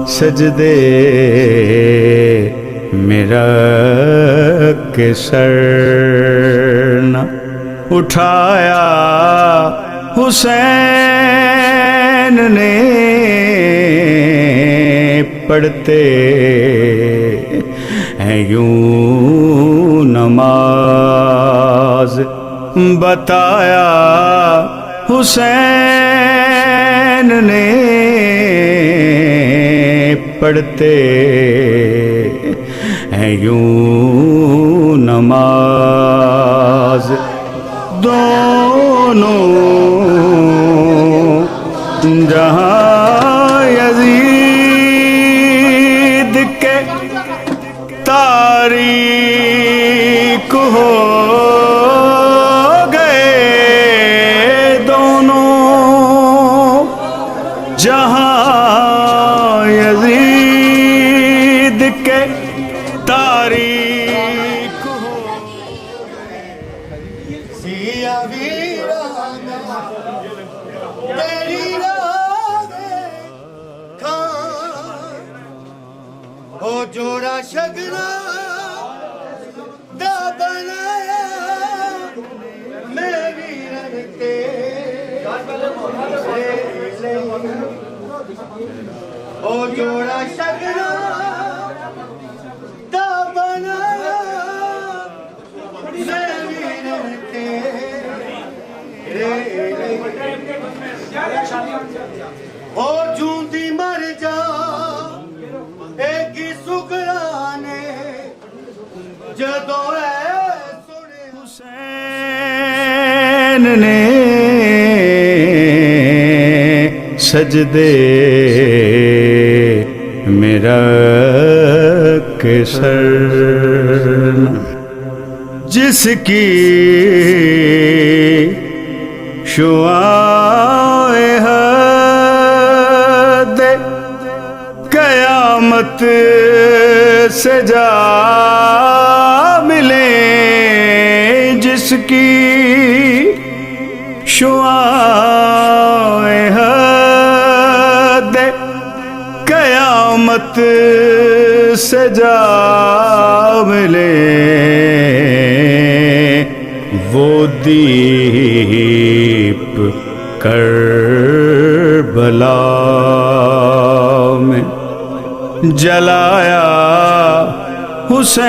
سجدے میرا کے سر نہ اٹھایا حسین نے پڑھتے ہیں یوں نماز بتایا حسین نے پڑھتے ہیں یوں نماز دونوں جہاں یزید کے تاریک ہو گئے دونوں جہاں یزید کے تاریک ہو سیاہ ویران تیری راہ کھان ہو جوڑا شگنا دا بنایا میں ویران ہو جوڑا شگنا دا بنایا میں ویران او جوندی مر جا ایک سکرانے جدو ہے سنے حسین نے سجدے میرا کے سر جس کی شعائیں حد قیامت سے جا ملیں جس کی شعائیں حد قیامت سے جا ملیں وہ دیپ کربلا میں جلایا حسین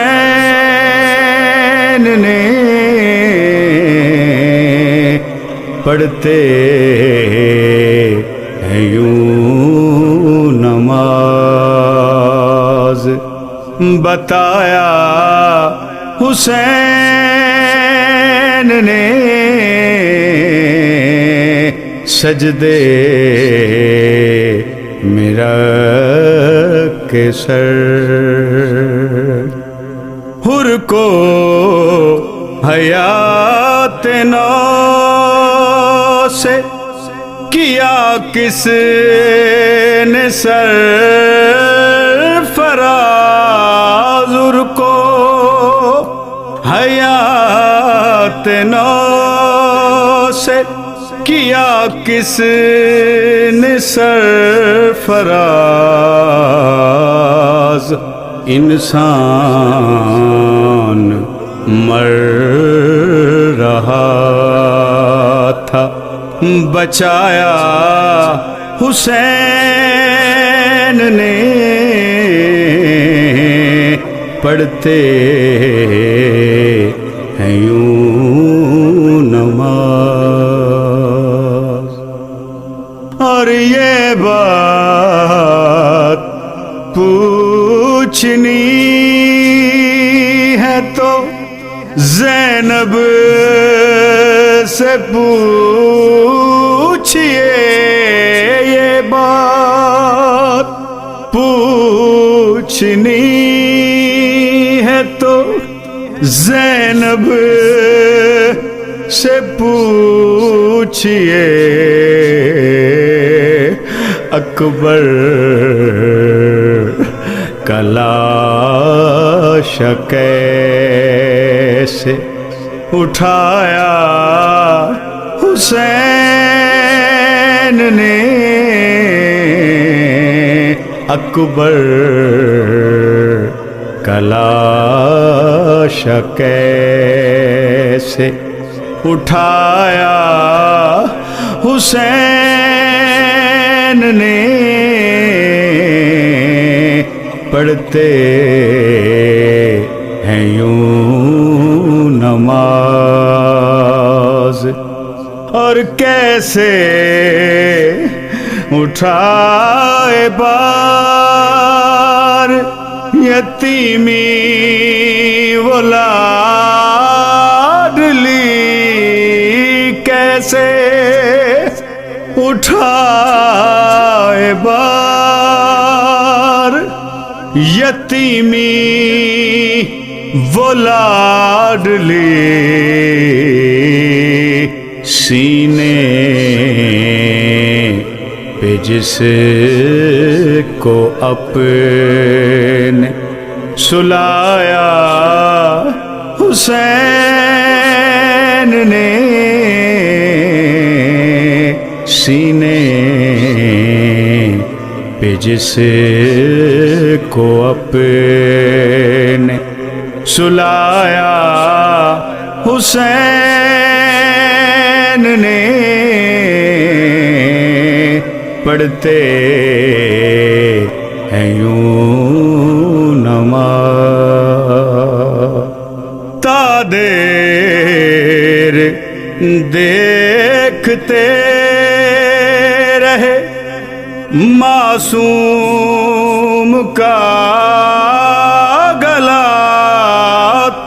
نے پڑھتے ہیں یوں نماز بتایا حسین نے سجدے میرا کے سر حر کو حیات نو سے کیا کس نے سرفراز حر کو حیات نو سے کیا کس نے سرفراز انسان مر رہا تھا بچایا حسین نے پڑھتے ہیں یوں نماز اور یہ بات پوچھنی ہے تو زینب سے پوچھئے یہ بات پوچھنی ہے تو زینب سے پوچھئے اکبر کلاش کیسے اٹھایا حسین نے اکبر کا لاشا کیسے اٹھایا حسین نے پڑھتے ہیں یوں نماز اور کیسے اٹھائے بار یتیمی وہ لاڈلی کیسے اٹھائے بار یتیمی وہ لاڈلی سینے پہ جس کو اپنے سلایا حسین نے سینے پہ جس کو اپنے سلایا حسین نے پڑھتے ہیں یوں نماز تا دیر دیکھتے رہے معصوم کا گلا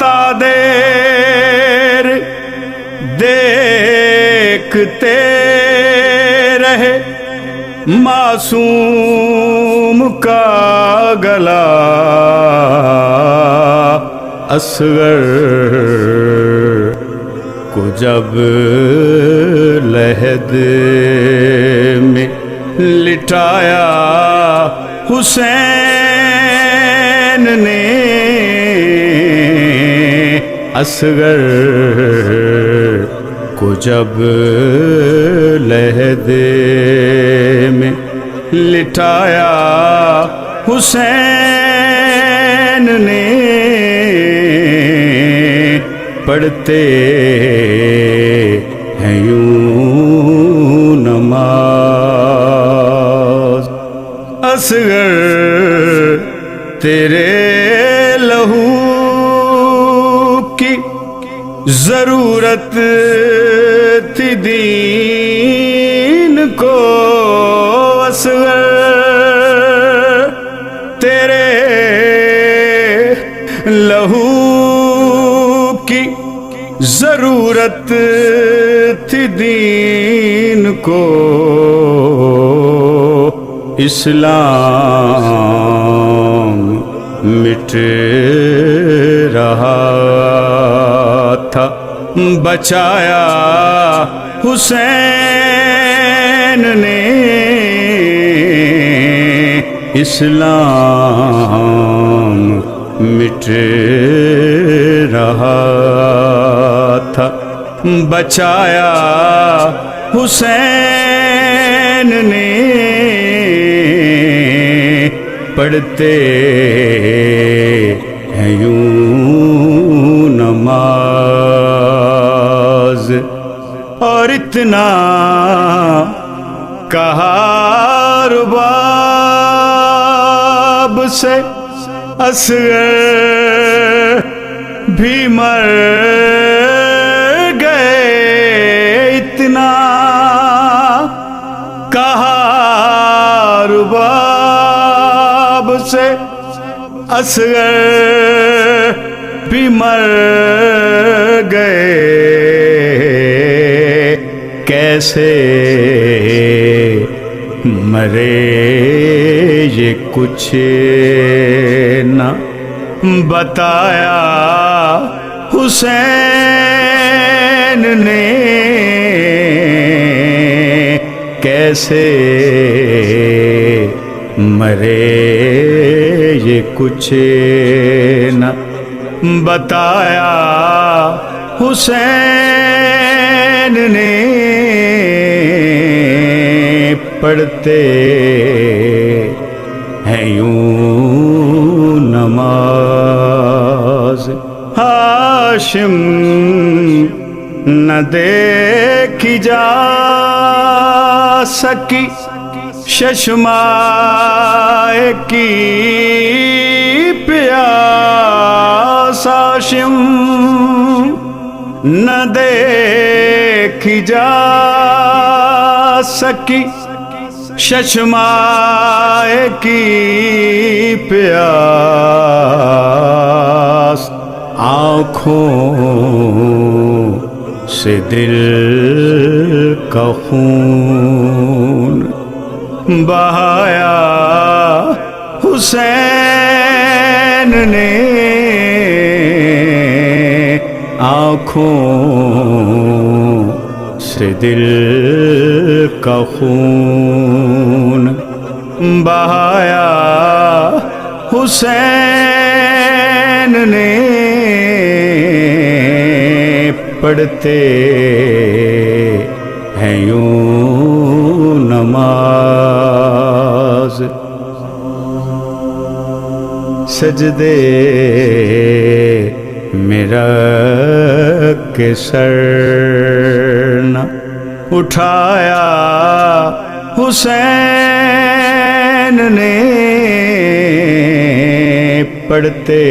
تا دیر دیکھتے رہے معصوم کا گلا اصغر کو جب لحد میں لٹایا حسین نے اصغر کو جب لحد میں لٹایا حسین نے پڑھتے ہیں یوں نماز اصغر تیرے لہو کی ضرورت تھی دین کو اصغر تیرے لہو کی ضرورت تھی دین کو اسلام مٹ رہا تھا بچایا حسین نے اسلام مٹ رہا تھا بچایا حسین نے پڑھتے ہیں یوں نماز اور اتنا کہا رباب سے اصغر بھی مر گئے اتنا کہا رباب سے اصغر بھی مر گئے کیسے مرے یہ کچھ نہ بتایا حسین نے کیسے مرے یہ کچھ نہ بتایا حسین نے پڑھتے ہے یوں نماز ہاشم نہ دیکھی جا سکی ششمائے کی پیاس ہاشم نہ دیکھی جا سکی ششمائے کی پیاس آنکھوں سے دل کا خون بہایا حسین نے آنکھوں سے دل کا خون بہایا حسین نے پڑھتے ہیں یوں نماز سجدے میرا کے سر نہ اٹھایا حسین نے پڑھتے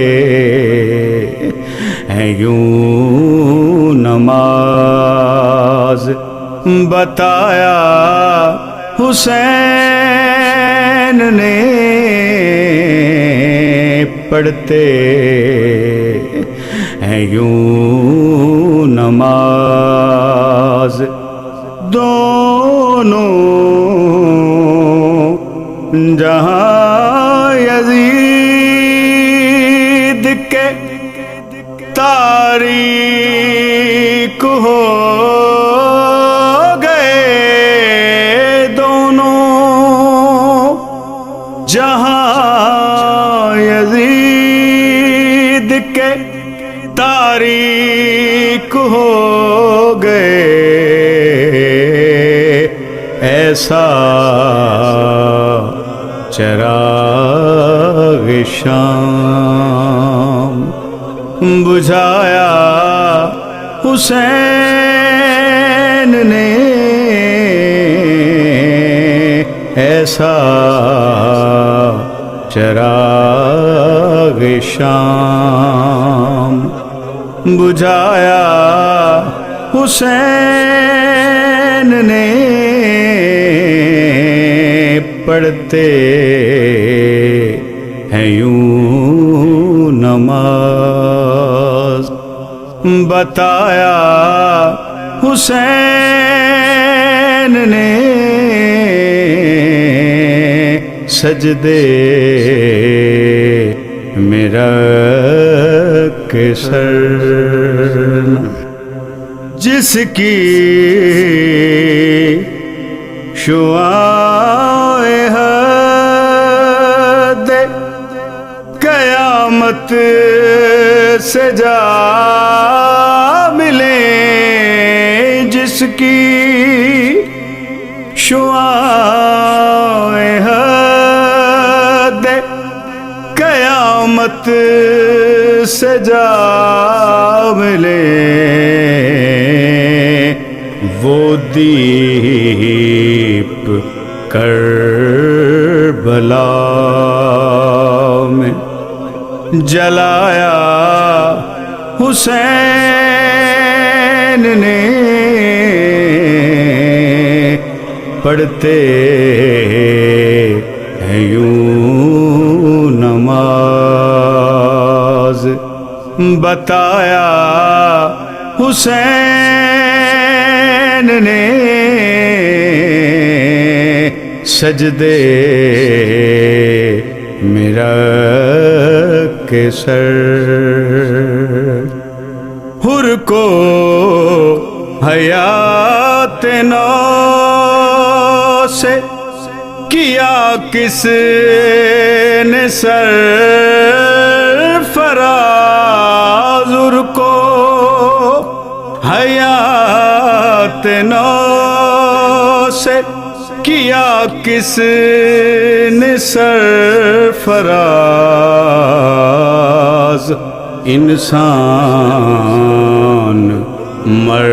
ہیں یوں نماز بتایا حسین نے پڑھتے ہیں یوں نماز دونوں جہاں یزید کے تاریک ہو گئے دونوں جہاں یزید کے تاریک ہو گئے ایسا چراغ شام بجھایا حسین نے ایسا چراغ شام بجھایا حسین نے پڑھتے ہیں یوں نماز بتایا حسین نے سجدے میرا کے سر جس کی شعاعیں حد قیامت سے جا ملے جس کی شعاعیں حد قیامت سے جا ملے وہ دیپ کربلا میں جلایا حسین نے پڑھتے ہیں یوں نماز بتایا حسین نے سجدے میرا کے سر حر کو حیات نو سے کیا کس نے سرفراز حر کو حیات نو سے کیا کس نے سرفراز انسان مر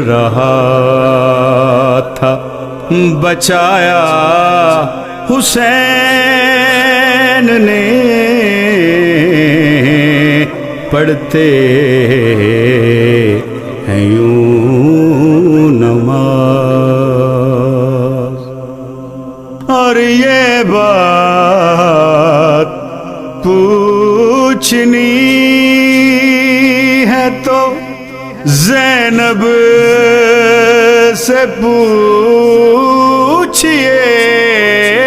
رہا تھا، بچایا حسین نے، پڑھتے ہیں یوں نماز۔ اور یہ بات پوچھنی ہے تو زینب سے پوچھئے،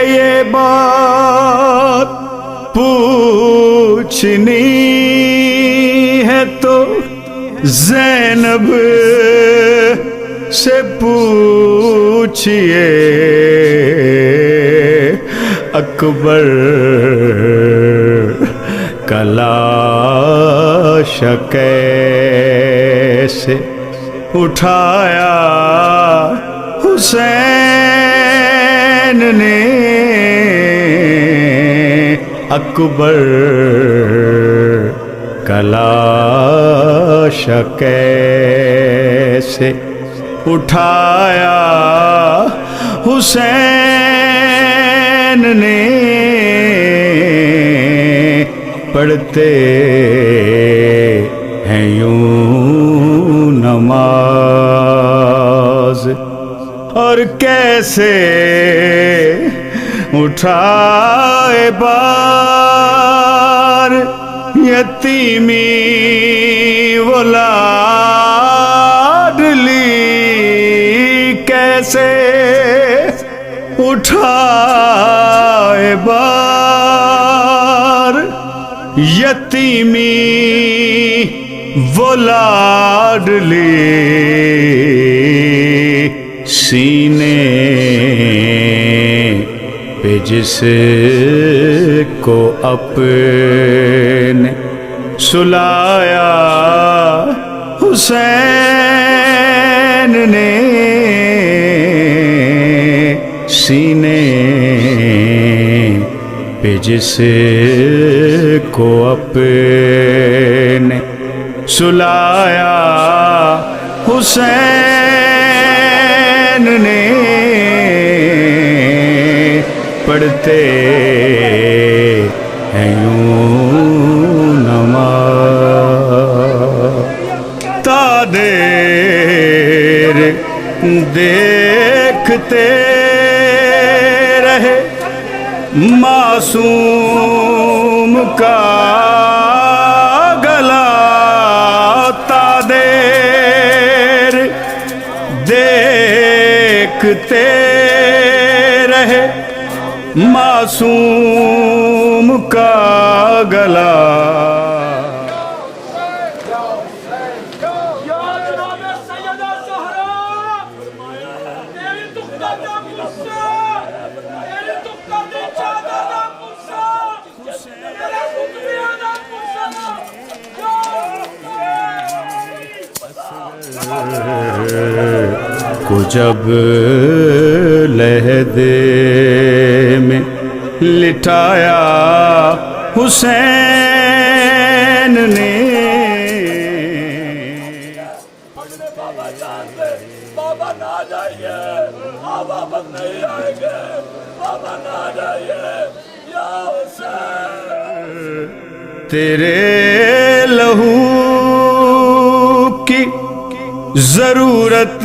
یہ بات پوچھنی ہے تو زینب سے پوچھئے، اکبر کا لاشا کیسے اٹھایا حسین نے، اکبر کا لاشا کیسے اٹھایا حسین نے، پڑھتے ہیں یوں نماز۔ اور کیسے اٹھائے بار یتیمی وہ لاڈلی، کیسے اٹھائے بار یتیمی وہ لاڈلی، سینے پہ جس کو اپنے سلایا حسین نے، سینے پہ جس کو اپنے سلایا حسین نے، پڑھتے ہیں یوں نماز۔ تا دیر دیکھتے رہے معصوم کا گلا، تا دیر دیکھتے رہے معصوم کا گلا، کو جب لہدے میں لٹایا حسین نے، بابا نہ جائیے، واپس نہیں آئیں گے، بابا نہ جائیے یا حسین۔ تیرے لہو کی ضرورت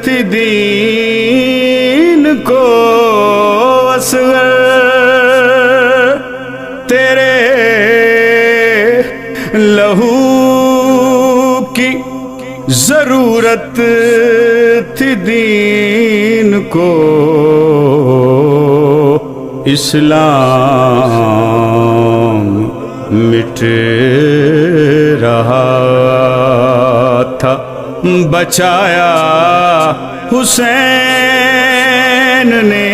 تھی دین کو اصغر، تیرے لہو کی ضرورت تھی دین کو، اسلام مٹ رہا تھا، بچایا حسین نے،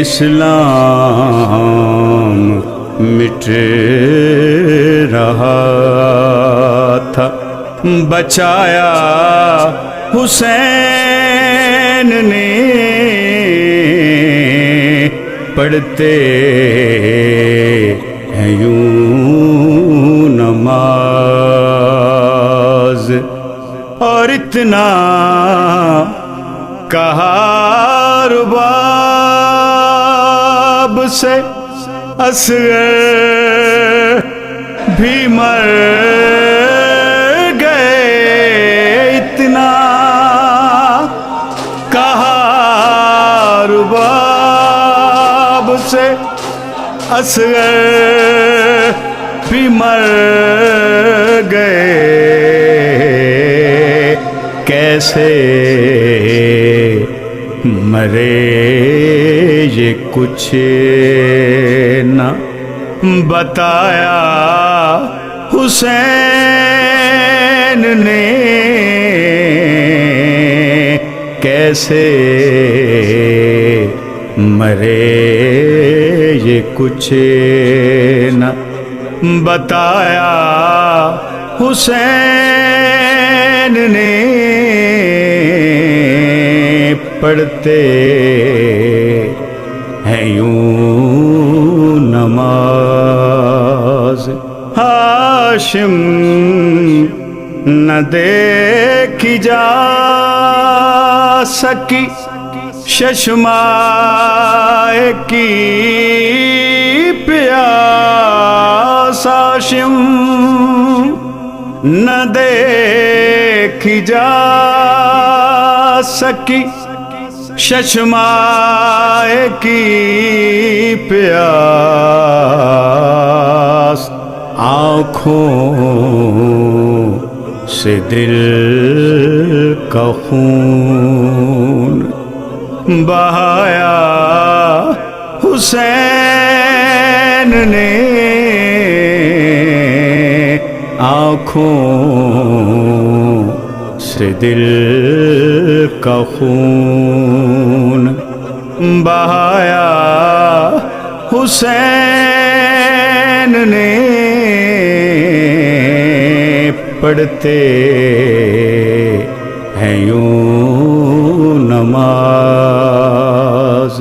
اسلام مٹ رہا تھا، بچایا حسین نے، پڑھتے ہیں یوں نماز، اور اتنا کہا رباب سے اصغر بھی مر گئے، اتنا کہا رباب سے اصغر بھی مر گئے، کیسے مرے یہ کچھ نہ بتایا حسین نے، کیسے مرے یہ کچھ نہ بتایا حسین نے، پڑھتے ہیں یوں نماز، ہاشم نہ دیکھی جا سکی ششمائے کی پیاس، ہاشم نہ دیکھی جا سکی ششمائے کی پیاس، آنکھوں سے دل کا خون بہایا حسین نے، آنکھوں سے دل کا خون بہایا حسین نے، پڑھتے ہیں یوں نماز،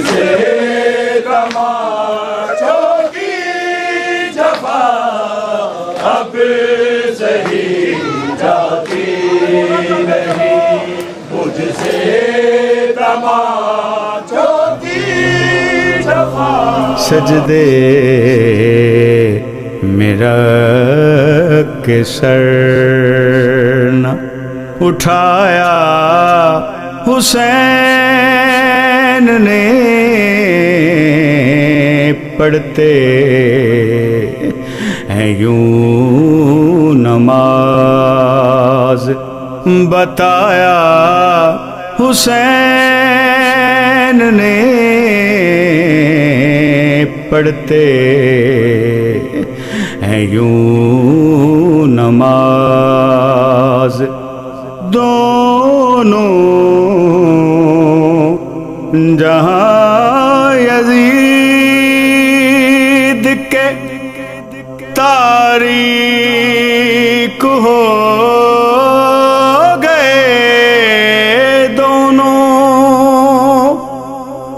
سے تماشوں کی جفا اب سہی جاتی نہیں، مجھ سے تماشوں کی جفا۔ سجدے میرا کے سر نہ اٹھایا حسین نے، پڑھتے ہیں یوں نماز، بتایا حسین نے، پڑھتے ہیں یوں نماز، دونوں جہاں یزید کے تاریک ہو گئے، دونوں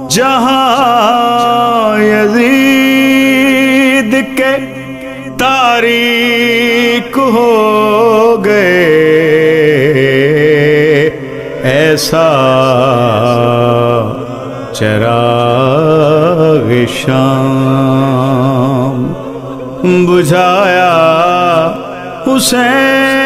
جہاں یزید کے تاریک ہو گئے، ایسا چراغ شام بجھایا حسین